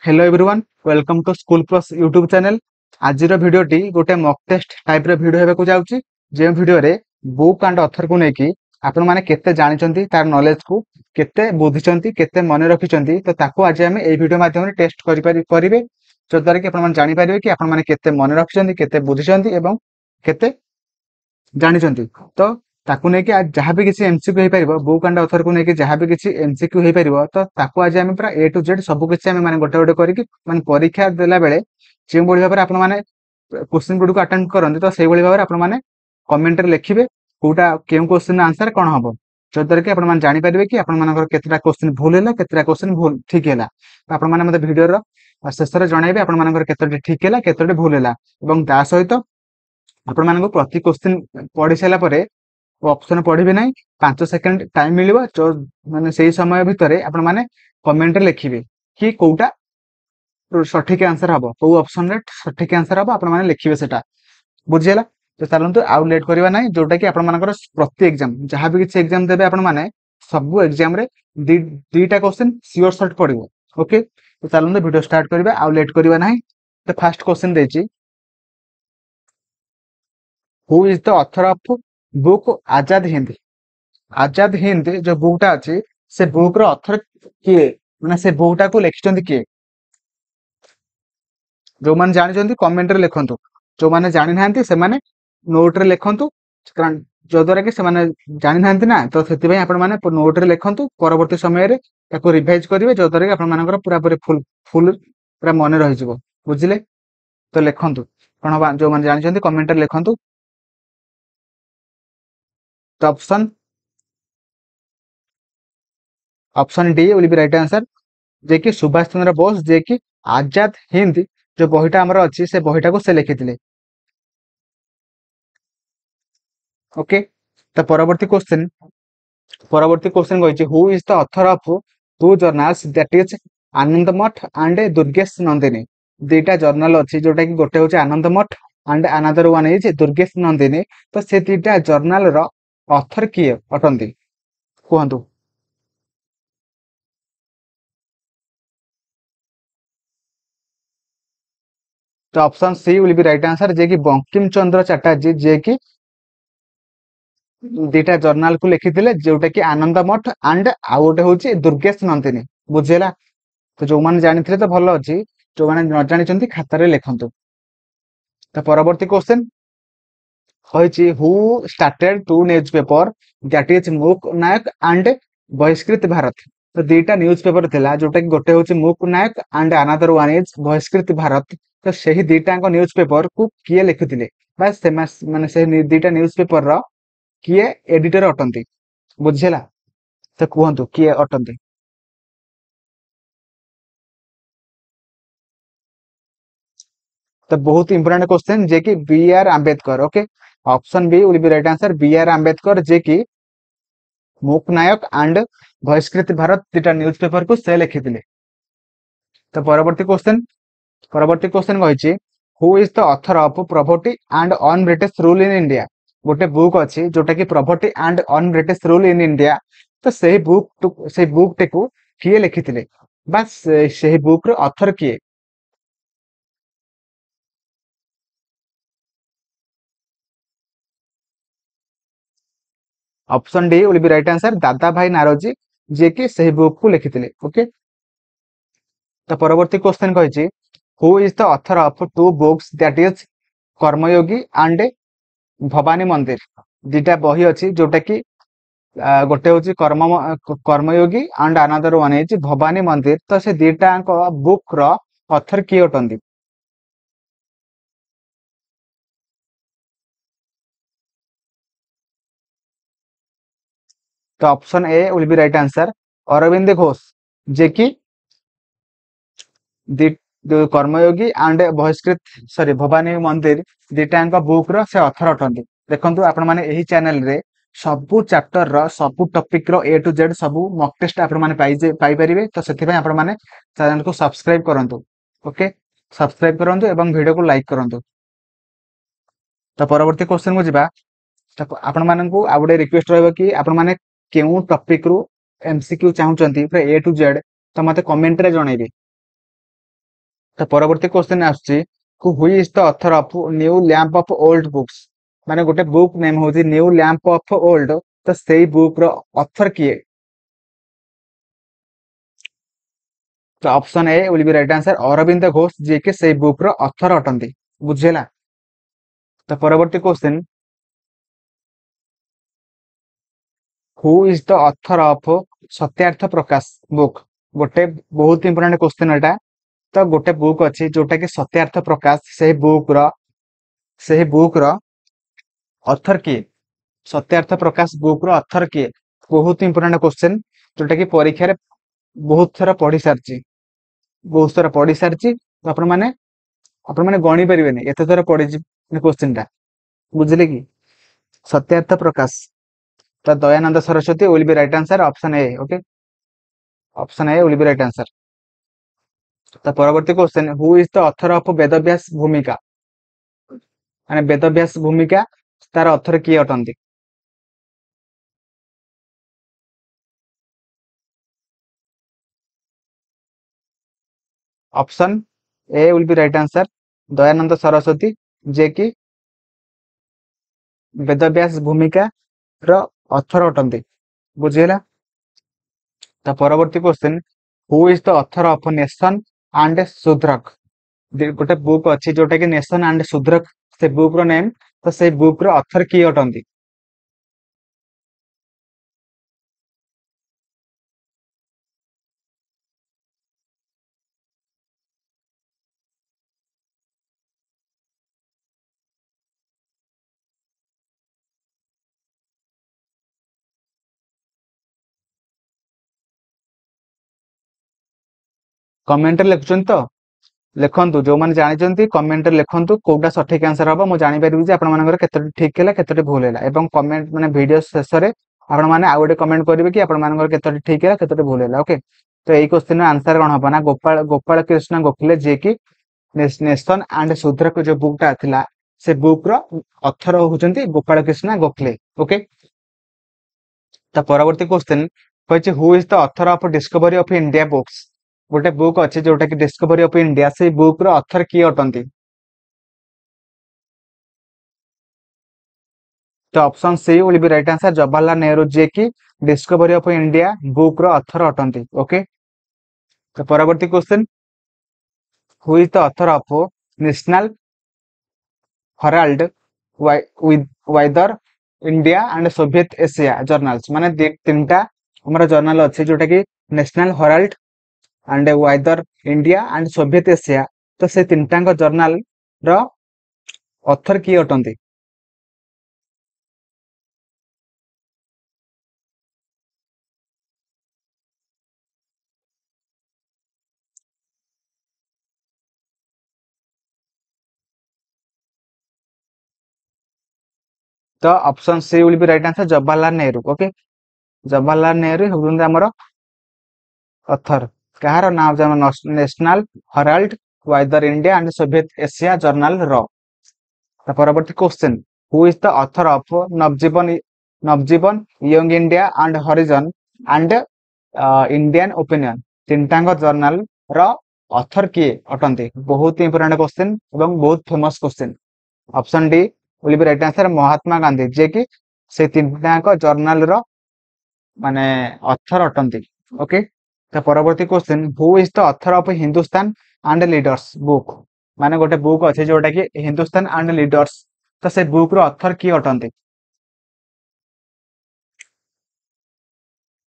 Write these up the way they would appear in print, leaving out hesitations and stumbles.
Hello everyone welcome to school plus YouTube channel. आज भिडियोटी गोटे मॉक टेस्ट टाइप रो वीडियो हेबाकु जाउची जे वीडियो रे बुक एंड ऑथर को नेकी आपण माने केते जानिचंती तार नॉलेज को केते बुझिचंती केते मने रखिचंती तो ताको आज हम ए वीडियो माध्यम रे टेस्ट करिवे जो द्वारा कि आपण माने जानि परिबे कि आपण माने केते मने रखिचंती केते बुझिचंती एवं केते जानिचंती। तो ताकू नेकी आज जहाँ भी किसी एमसीक्यू हो पारिबो बुक एंड ऑथर को नेकी जहाँ भी किसी एमसीक्यू हो पारिबो तो ताकू आज हम पूरा ए टू जेड सब किछि हम माने गोटे गोटे करिकि माने परीक्षा देला बेले जे बढी भाबरे आपण माने क्वेश्चन गुड को अटेंड करंती तो सेही बढी भाबरे आपण माने कमेंट रे लिखिबे कोटा केउ क्वेश्चन आंसर कोन हबो जो द्वारा कि आपण माने जानि परिबे कि आपण मानकर केतेटा क्वेश्चन भूल हैला केतेटा क्वेश्चन भूल ठीक हैला। तो आपण माने मते वीडियो रो शेष रे जणाइबे आपण मानकर केतेटा ठीक हैला केतेटा भूल हैला एवं ता सहित आपण मानको प्रति क्वेश्चन पढि साला परे ऑप्शन पढ़िबे नहीं 5 सेकंड टाइम मिलिबो जो माने सेही समय भितरे आपण माने कमेंट रे लिखिबे कि कोउटा सठिक आंसर हबो को ऑप्शन रे सठिक आंसर हबो आपण माने लिखिबे सेटा बुझियला। तो चलंतु आउ लेट करबा नहीं जोटा कि आपण मानकर प्रति एग्जाम जहां भी किछि एग्जाम देबे आपण माने सब एग्जाम रे दीटा क्वेश्चन सियोर शॉर्ट पड़िबो। ओके तो चलंतु वीडियो स्टार्ट करबा आउ लेट करबा नहीं। तो फर्स्ट क्वेश्चन देछि who is the author of book Azad Hind. Azad Hind जो बुकटा अच्छी से बुक रो ऑथर किए माने से बुकटा को लिखिचंदी किए जो माने जानिचंदी कमेंट रे लिखंतु जो माने जानि नाहंती से माने नोट रे लिखंतु कारण जो द्वारा कि से माने जानि नाहंती ना तो सेति भाई आपण माने नोट रे लिखंतु परवर्ती समय रे ताको रिवाइज करिवे जो द्वारा कि आपण मानकर पूरा पूरी फुल फुल पूरा मने रहि जिवो बुझिले। तो लिखंतु कोन बा जो माने जानिचंदी कमेंट रे लिखंतु। तो option D will be right answer जे कि सुभाष चंद्र बोस जे कि आजाद हिंद जो बहिटा हमर अछि से बहिटा को से लिखिथिले। ओके तो परवर्ती क्वेश्चन कहिछि who is the author of two journals that is Anandamath and Durgesh Nandini. दुईटा जर्नल अछि जोटा कि गोटे होछि Anandamath and another one is Durgesh Nandini. तो से दुईटा जर्नल रो ऑथर किए अटंती कहंतु। तो option C will be right answer जे कि बंकिम चंद्र चटर्जी जे कि दीटा जर्नल को लिखिथिले जोटा कि आनंद मठ एंड आउ गोटे होची दुर्गेश नंदिनी बुझेला। तो जो माने जानिथिले तो भलो अछि जो माने न जानिचंती खाता रे लिखंतु। तो परवर्ती क्वेश्चन होईची who started two newspaper that is Mook Nayak and बहिष्कृत भारत। तो दीटा न्यूज़पेपर थिला जोटा कि गोटे होची मूक Nayak and another one is बहिष्कृत भारत। तो सही दीटांक न्यूज़पेपर को किए लिखिथिले बस से माने से दीटा न्यूज़पेपर रो किए एडिटर अटंती बुझेला। तो कहंतु किए अटंती। तो बहुत इंपोर्टेंट क्वेश्चन जे कि B R Ambedkar. Okay option B will be right answer B R Ambedkar जे कि मूक नायक एंड बहिष्कृत भारत दीटा न्यूज़पेपर को से लिखिथिले। तो परवर्ती क्वेश्चन कहिछि who is the author of property and on British rule in India. गोटे बुक अछि जोटा कि property and on British rule in India. तो सही बुक टेकु किए लिखिथिले बस सही बुक रो ऑथर किए। Option D will be right answer Dadabhai Naoroji जे कि सही बुक को लिखिथिले। ओके तो परवर्ती क्वेश्चन कहिछि who is the author of two books that is Karmayogi and Bhavani Mandir. दीटा बही अछि जोटा कि गोटे होची Karmayogi and another one is Bhavani Mandir. तो से दीटा बुक रो ऑथर किए अटंती। तो option A will be right answer Aurobindo Ghosh जे कि कर्मयोगी एंड बहिष्कृत सॉरी भवानी मंदिर दीटांक बुक रो से ऑथर अटंती। देखंतु आपण माने एही चैनल रे सबु चैप्टर रो सबु टॉपिक रो ए टू जेड सबु मॉक टेस्ट आपण माने पाई परिबे। तो सेति भाई आपण माने चैनल को सब्सक्राइब करंतु। ओके सब्सक्राइब करंतु एवं वीडियो को लाइक करंतु। तो परवर्ती क्वेश्चन को जिबा आपण माननकु आ गुडे रिक्वेस्ट रहबो कि आपण माने केउ टॉपिक रु एमसीक्यू चाहुचंती पूरा ए टू जेड तो मते कमेंट रे जणाइबे। तो परवर्ती क्वेश्चन आସୁଛି who is the author of new lamp of old books माने गोटे बुक नेम होची न्यू लैंप ऑफ ओल्ड तो सेही बुक रो ऑथर किए तो option A will be right answer Aurobindo Ghosh जे के सेही बुक रो ऑथर अटंती बुझेला। तो परवर्ती question who is the author of Satyarth Prakash book गोटे बहुत इंपोर्टेंट क्वेश्चन एटा। तो गोटे बुक अच्छी जोटा कि सत्यार्थ प्रकाश से बुक रो ऑथर किए सत्यार्थ प्रकाश बुक रो ऑथर किए बहुत इंपोर्टेंट क्वेश्चन जोटा कि परीक्षा रे बहुत थरा पढ़ी सारी तो आपण माने गणी परिबेनी एते थरा पढ़ी क्वेश्चन टा बुझले कि सत्यार्थ प्रकाश तो Dayanand Saraswati will be right answer option A okay option A will be right answer. तो परवर्ती question who is the author of Vedavyas Bhumika माने वेदव्यास भूमिका तार ऑथर किए अटंती option A will be right answer Dayanand Saraswati जे कि वेदव्यास भूमिका रो ऑथर अटंती बुझेला। तो परवर्ती question who is the author of nation and Shudrak गोटे बुक अच्छी जोटा कि नेशन एंड शूद्रक से बुक रो नेम तो से बुक रो ऑथर किए अटंती कमेंट लिखुन तो लिखंतु जो माने जानिचंती कमेंट लिखंतु कोडा सठिक आंसर हबो मु जानि परिबि जे आपण मानकर केतोटी ठीक हैला केतोटी भूल हैला एवं कमेंट माने वीडियो शेष रे आपण माने आ गोटे कमेंट करिवे कि आपण मानकर केतोटी ठीक हैला केतोटी भूल हैला ओके। तो एई क्वेश्चन आंसर कोन हबो ना गोपाल गोपाल कृष्ण गोखले जे कि नेशन एंड शूद्रक जो बुकटा थिला से बुक रो ऑथर होचंती गोपाल कृष्ण गोखले ओके। तो परवर्ती क्वेश्चन कहछि who is the author of Discovery of India books गोटे बुक अच्छे जोटा कि डिस्कवरी ऑफ इंडिया से बुक रो ऑथर किए अटंती तो option C will be right answer Jawaharlal Nehru जे कि डिस्कवरी ऑफ इंडिया बुक रो ऑथर अटंती ओके। तो परवर्ती question who is the author of National Herald whither India and Soviet Asia journals माने तीनटा हमर जर्नल अच्छे जोटा कि National Herald and whither India and Soviet Asia तो से तीनटा जर्नल रो ऑथर किए अटंती तो option C will be right answer Jawaharlal Nehru okay. Jawaharlal Nehru होउछन्ती हमर ऑथर कहार नाम जे National Herald whither India and Soviet Asia journal रो। तो परवर्ती question who is the author of Navajivan Young India and Harijan and Indian opinion तीनटांग journal रो ऑथर किए अटंती बहुत इंपोर्टेंट क्वेश्चन एवं बहुत famous question option D will be right answer Mahatma Gandhi जे कि से तीनटांग जर्नल रो माने ऑथर अटंती ओके। तो परवर्ती question who is the author of Hindustan and leaders book माने गोटे बुक अच्छे जोटा कि हिंदुस्तान एंड लीडर्स तो से बुक रो ऑथर किए अटंती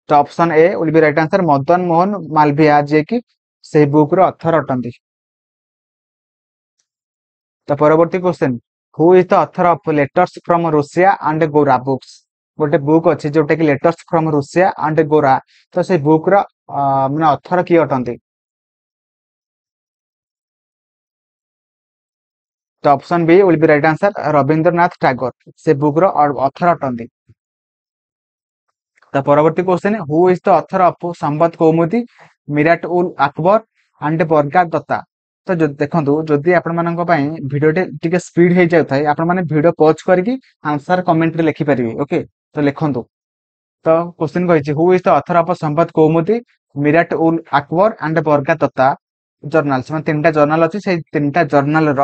तो option A will be right answer Madan Mohan Malaviya जे कि से बुक रो ऑथर अटंती। तो परवर्ती question who is the author of letters from Russia and Gora books गोटे बुक अच्छे जोटा कि लेटर्स फ्रॉम रूसिया एंड गोरा तो से बुक रो माने ऑथर किए अटंती तो option B will be right answer Rabindranath Tagore से बुक रो ऑथर अटंती। तो परवर्ती question who is the author of Sambad Kaumudi Mirat ul Akbar and बरगार दत्ता तो देखो जदि आपण मानक पई वीडियो टिके स्पीड हो जाए आपण माने वीडियो पॉज करके आंसर कमेंट रे लिखि परिबे ओके। तो लिखंतु तो क्वेश्चन कहिछि who is the author of Sambad Kaumudi Mirat ul Akbar and बरगार दत्ता ଜର୍ନାଲ ମାନେ ତିନିଟା ଜର୍ନାଲ ଅଛି, ସେଇ ତିନିଟା ଜର୍ନାଲ ର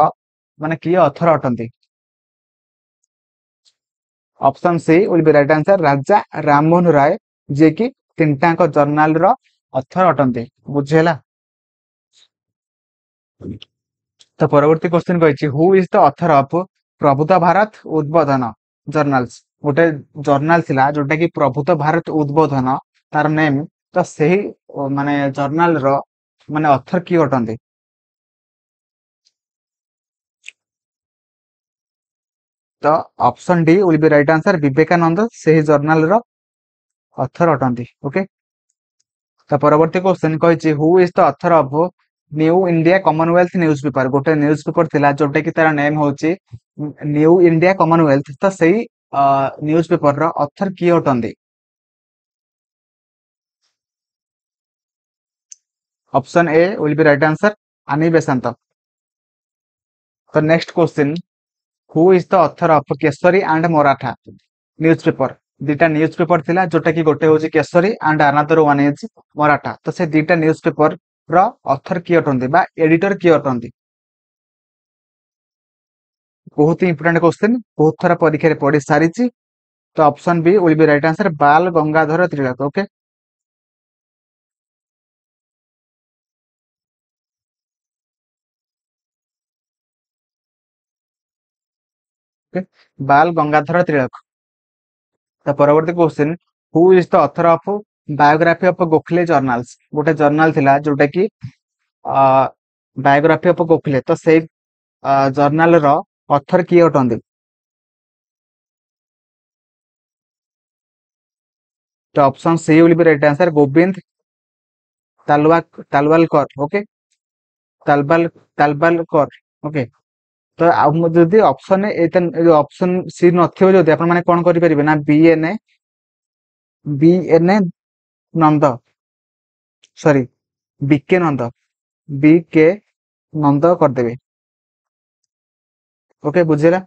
ମାନେ କିଏ ଅଥର ଅଟନ୍ତି? Option C will be right answer, Raja Rammohan Roy, ଯିଏକି ତିନିଟାଙ୍କ ଜର୍ନାଲ ର ଅଥର ଅଟନ୍ତି। ବୁଝି ହେଲା? ତ ପରବର୍ତ୍ତୀ କ୍ୱେଶ୍ଚନ କହିଛି, who is the author of Prabuddha Bharat Udbodhan journals? ଗୋଟେ ଜର୍ନାଲ ଥିଲା ଯୋଉଟା କି ପ୍ରବୁଦ୍ଧ ଭାରତ ଉଦ୍ବୋଧନ, ତାର ନେମ। ତ ସେହି ମାନେ ଜର୍ନାଲ ର ମାନେ ଅଥର କିଏ ଅଟନ୍ତି? ତ option D will be right answer, Vivekananda ସେହି ଜର୍ନାଲ ର ଅଥର ଅଟନ୍ତି। ଓକେ। ତ ପରବର୍ତ୍ତୀ କ୍ୱେଶ୍ଚନ କହିଛି, who is the author of new India Commonwealth news paper? ଗୋଟେ ନ୍ୟୁଜ ପେପର ଥିଲା ଯୋଉଟା କି ତାର ନେମ ହଉଛି ନ୍ୟୁ ଇଣ୍ଡିଆ କମନୱେଲ୍ଥ। ତ ସେଇ ନ୍ୟୁଜ ପେପର ର ଅଥର କିଏ ଅଟନ୍ତି? Option A will be right answer, ଆନି ବେସାନ୍ତ। ତ next question, who is the author of Keshari and Maratha news paper? ଦିଟା ନ୍ୟୁଜ ପେପର ଥିଲା ଯୋଉଟା କି ଗୋଟେ ହଉଛି Keshari and another one is Maratha. ତ ସେ ଦିଟା ନ୍ୟୁଜ ପେପର ର ଅଥର କିଏ ଅଟନ୍ତି ବା ଏଡିଟର କିଏ ଅଟନ୍ତି? ବହୁତ ଇମ୍ପୋର୍ଟାଣ୍ଟ କ୍ୱେଶ୍ଚନ, ବହୁତ ଥର ପରୀକ୍ଷାରେ ପଡି ସାରିଛି। ତ option B will be right answer, Bal Gangadhar Tilak. Okay. Bal Gangadhar Tilak. ତ ପରବର୍ତ୍ତୀ question, who is the author of biography of Gokhale journals? ଗୋଟେ ଜର୍ନାଲ ଥିଲା ଯୋଉଟା କି ବାୟୋଗ୍ରାଫି ଅଫ ଗୋଖଲେ। ତ ସେଇ ଜର୍ନାଲ ର ଅଥର କିଏ ଅଟନ୍ତି? ତ option C will be right answer, Govind Talwalkar. Okay. ତାଲବାଲ ତାଲବାଲକର। ଓକେ। ତ ଆଉ ଯଦି ଅପସନ ଅପସନ ସି ନଥିବ, ଯଦି ଆପଣ ମାନେ କଣ କରିପାରିବେ ନା ବି ଏନ୍ ଏ Nanda, sorry B K Nanda, B K Nanda କରିଦେବେ। ଓକେ, ବୁଝିଲା?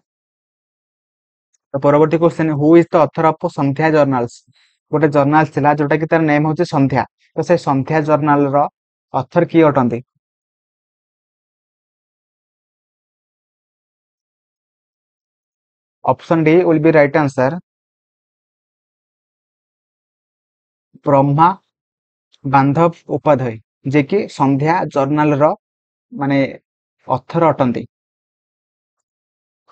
ତ ପରବର୍ତ୍ତୀ question, who is the author of Sandhya journals? ଗୋଟେ ଜର୍ନାଲ ଥିଲା ଯୋଉଟା କି ତାର ନେମ ହଉଛି ସନ୍ଧ୍ୟା। ତ ସେ ସନ୍ଧ୍ୟା ଜର୍ନାଲ ର ଅଥର କିଏ ଅଟନ୍ତି? Option D will be right answer, Brahma ବାନ୍ଧବ ଉପାଧ୍ୟାୟ, ଯିଏକି ସନ୍ଧ୍ୟା ଜର୍ନାଲ ର ମାନେ ଅଥର ଅଟନ୍ତି।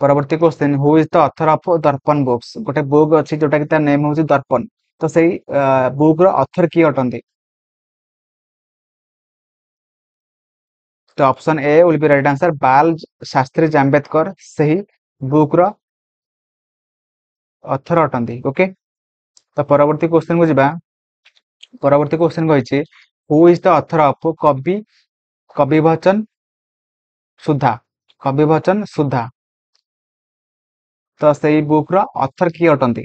ପରବର୍ତ୍ତୀ question, who is the author of ଦର୍ପଣ ବୁକ୍ସ? ଗୋଟେ ବୁକ୍ ଅଛି ଯୋଉଟା କି ତାର ନେମ ହଉଛି ଦର୍ପଣ। ତ ସେଇ ବୁକ୍ ର ଅଥର କିଏ ଅଟନ୍ତି? ତ option A will be right answer, Bal Shastri Jambhekar ସେହି ବୁକ୍ ର ଅଥର ଅଟନ୍ତି। ଓକେ। ତ ପରବର୍ତ୍ତୀ କ୍ୱେଶ୍ଚନ କୁ ଯିବା। ପରବର୍ତ୍ତୀ କ୍ୱେଶ୍ଚନ କହିଛି, who is the author of କବିବଚନ ସୁଧା? କବିବଚନ ସୁଧା, ତ ସେଇ ବୁକ୍ ର ଅଥର କିଏ ଅଟନ୍ତି?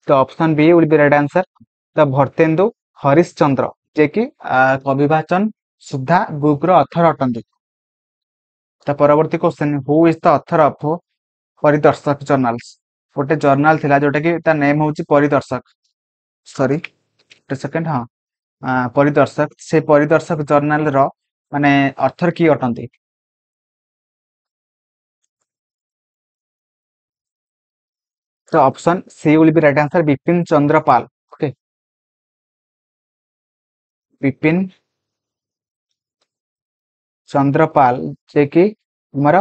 ତ option B will be right answer, ତ ଭର୍ତେନ୍ଦୁ ହରିଶ୍ଚନ୍ଦ୍ର, ଯିଏକି କବିବାଚନ ସୁଧା ବୁକ୍ ର ଅଥର ଅଟନ୍ତି। ତ ପରବର୍ତ୍ତୀ question, who is the author of Paridarshak journals? ଗୋଟେ ଜର୍ନାଲ ଥିଲା ଯୋଉଟା କି ତା ନେମ ହଉଛି ପରିଦର୍ଶକ, ସରି ଗୋଟେ ସେକେଣ୍ଡ, ହଁ ପରିଦର୍ଶକ। ସେ ପରିଦର୍ଶକ ଜର୍ନାଲ ର ମାନେ ଅଥର କିଏ ଅଟନ୍ତି? ତ option C will be right answer, Bipin Chandra Pal. Okay. Bipin Chandrapal, ଯିଏକି ଆମର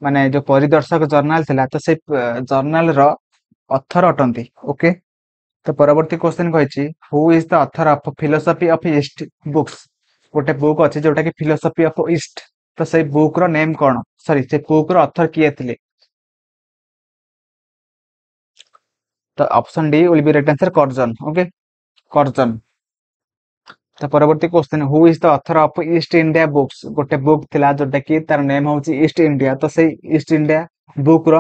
ମାନେ ଯୋଉ ପରିଦର୍ଶକ ଜର୍ନାଲ ଥିଲା, ତ ସେଇ ଜର୍ନାଲ ର ଅଥର ଅଟନ୍ତି। ଓକେ। ତ ପରବର୍ତ୍ତୀ କ୍ୱେଶ୍ଚନ କହିଛି, who is the author of philosophy of east books? ଗୋଟେ ବୁକ୍ ଅଛି ଯୋଉଟା କି ଫିଲୋସଫି ଅଫ ଇଷ୍ଟ। ତ ସେଇ ବୁକ୍ ର ନେମ କଣ, ସରି ସେ ବୁକ୍ ର ଅଥର କିଏ ଥିଲେ? ତ option D will be right answer, Karjan. Okay, Karjan. ତ ପରବର୍ତ୍ତୀ question, who is the author of East India books? ଗୋଟେ ବୁକ୍ ଥିଲା ଯୋଉଟା କି ତାର ନେମ ହଉଛି ଇଷ୍ଟ ଇଣ୍ଡିଆ। ତ ସେଇ ଇଷ୍ଟ ଇଣ୍ଡିଆ ବୁକ୍ ର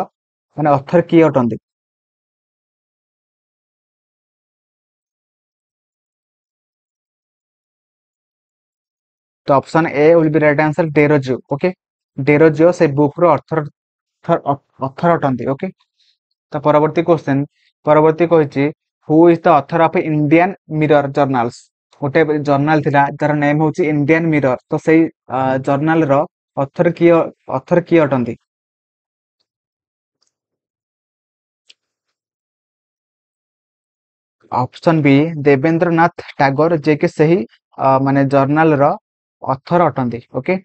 ମାନେ ଅଥର କିଏ ଅଟନ୍ତି? ତ option A will be right answer, Derozio. Okay, Derozio ସେ ବୁକ୍ ର ଅଥର ଅଟନ୍ତି। ଓକେ। ତ ପରବର୍ତ୍ତୀ କ୍ୱେଶ୍ଚନ, ପରବର୍ତ୍ତୀ କହିଛି, who is the author of Indian Mirror journals? गोटे जर्नाल थिला तार नेम होची इंडियन मिरर तो सेई जर्नाल रो ऑथर किए अटंती। ऑप्शन बी देवेंद्र नाथ टैगोर जे कि सही माने जर्नाल रो ऑथर अटंती। ओके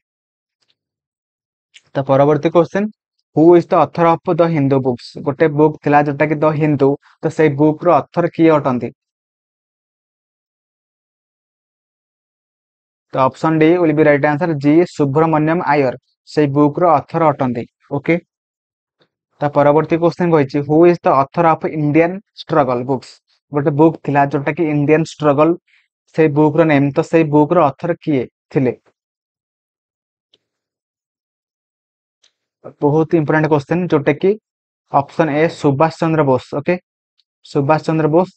तो परवर्ती question who is the author of the Hindu books गोटे बुक थिला जोटा कि द हिंदू तो सेई बुक रो ऑथर किए अटंती। तो option D will be right answer G Subramaniam Iyer से बुक रो ऑथर अटंती। ओके ता परवर्ती क्वेश्चन कहिछि who is the author of Indian struggle books गोटे बुक थिला जोटा कि इंडियन स्ट्रगल से बुक रो नेम तो से बुक रो ऑथर किए थिले। बहुत इंपोर्टेंट क्वेश्चन जोटा कि option A Subhash Chandra Bose. Okay Subhash Chandra Bose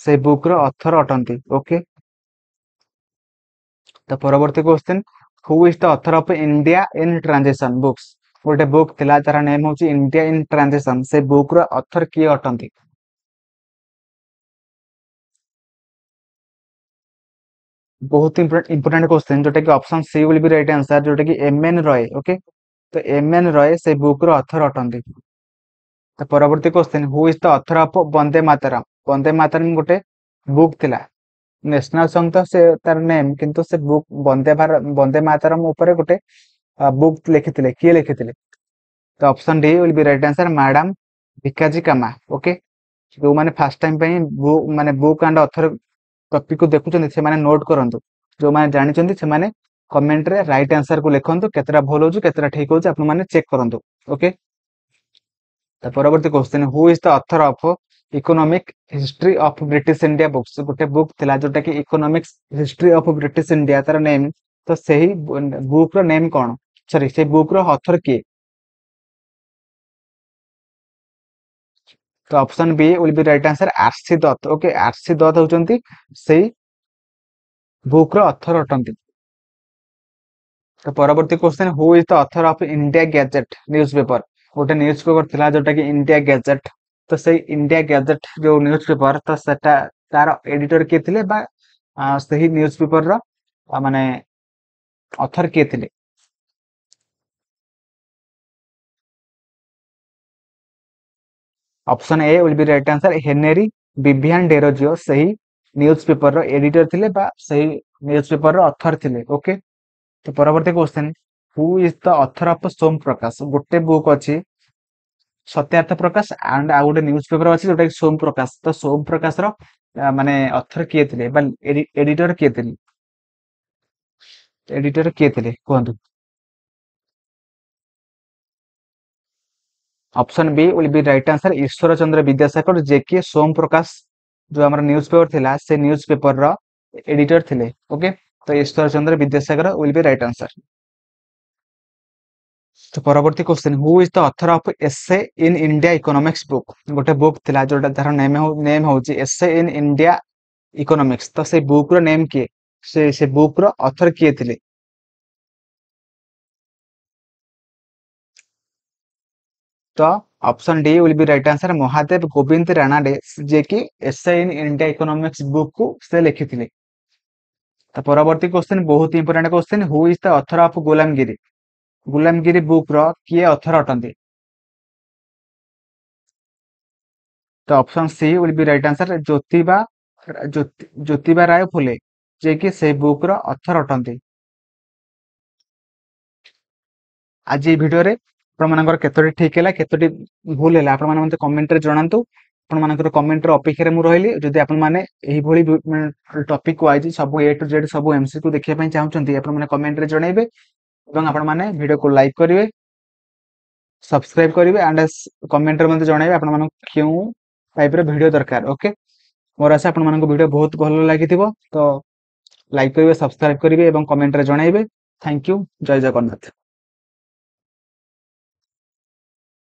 से बुक रो ऑथर अटंती। ओके तो परवर्ती question who is the author of India in transition books गोटे बुक थिला तार नेम होची इंडिया इन ट्रांजिशन से बुक रो ऑथर किए अटंती। बहुत इंपोर्टेंट क्वेश्चन जोटा कि option C will be right answer जोटा कि एम एन रॉय। ओके तो एम एन रॉय से बुक रो ऑथर अटंती। तो परवर्ती question who is the author of Vande Mataram Vande Mataram गोटे बुक थिला नेशनल सॉन्ग तो से तार नेम किंतु से बुक वंदे मातरम ऊपर गोटे बुक लिखिथिले किए लिखिथिले। तो option D will be right answer madam Bhikaji Cama. Okay जो माने फर्स्ट टाइम पे बुक माने बुक एंड ऑथर टॉपिक को देखुचंदी से माने नोट करंतु जो माने जानिचंदी से माने कमेंट रे राइट आंसर को लिखंतु केतरा भूल होछु केतरा ठीक होछु आपन माने चेक करंतु। ओके तो परवर्ती question who is the author of economic history of British India books गोटे बुक थिला जोटा कि economics history of British India तार नेम तो सही बुक रो नेम कोन सॉरी से बुक रो ऑथर किए। तो option B will be right answer R C Dutt. Okay R C Dutt होचंती सेही बुक रो ऑथर अटंती। तो परवर्ती question who is the author of India gazette newspaper गोटे न्यूज़पेपर थिला जोटा कि इंडिया गैजेट तो सेही इंडिया गैजेट जो न्यूज़पेपर तो सेटा तार एडिटर के थिले बा सही न्यूज़पेपर रो माने ऑथर के थिले। Option A will be right answer Henry Vivian Derozio सही न्यूज़पेपर रो एडिटर थिले बा सही न्यूज़पेपर रो ऑथर थिले। ओके तो परवर्ती question who is the author of Som Prakash गोटे बुक अछि सत्यार्थ प्रकाश एंड आ गोटे न्यूज पेपर अछि जोटा कि सोम प्रकाश तो सोम प्रकाश रो माने ऑथर किए थिले बा एडिटर किए थिले कहंतु। Option B will be right answer Ishwar Chandra Vidyasagar जे कि सोम प्रकाश जो हमर न्यूज पेपर थिला से न्यूज पेपर रो एडिटर थिले। ओके तो Ishwar Chandra Vidyasagar will be right answer. तो परवर्ती question who is the author of essay in India economics book गोटे बुक थिला जोटा तार नेम होची एसे इन इंडिया इकोनॉमिक्स तो से बुक रो नेम किए से बुक रो ऑथर किए थिले। तो option D will be right answer Mahadev Govind Ranade जे कि essay in India economics book को से लिखिथिले। तो परवर्ती क्वेश्चन बहुत important question who is the author of Gulamgiri book रो किए ऑथर अटंती। तो option C will be right answer Jyotiba Rai Phule जे कि से बुक रो ऑथर अटंती। आज ये वीडियो रे आपण मानकर केतोटी ठीक हैला केतोटी भूल हैला आपण माने मते कमेंट रे जणांतु आपण मानकर कमेंट रे अपेक्षा रे मु रहिली जदि आपण माने एही भली टॉपिक वाइज सब ए टू जेड सब एमसीक्यू देखिया पई चाहउचंती आपण माने कमेंट रे जणाइबे एवं आपण माने वीडियो को लाइक करिवे सब्सक्राइब करिवे एंड कमेंट रे मते जणाइबे आपण माने क्यों टाइप रे वीडियो दरकार। ओके मोर आशा आपण मानक वीडियो बहुत भलो लागिथिबो तो लाइक करिवे सब्सक्राइब करिवे एवं कमेंट रे जणाइबे। थैंक यू जय जगन्नाथ।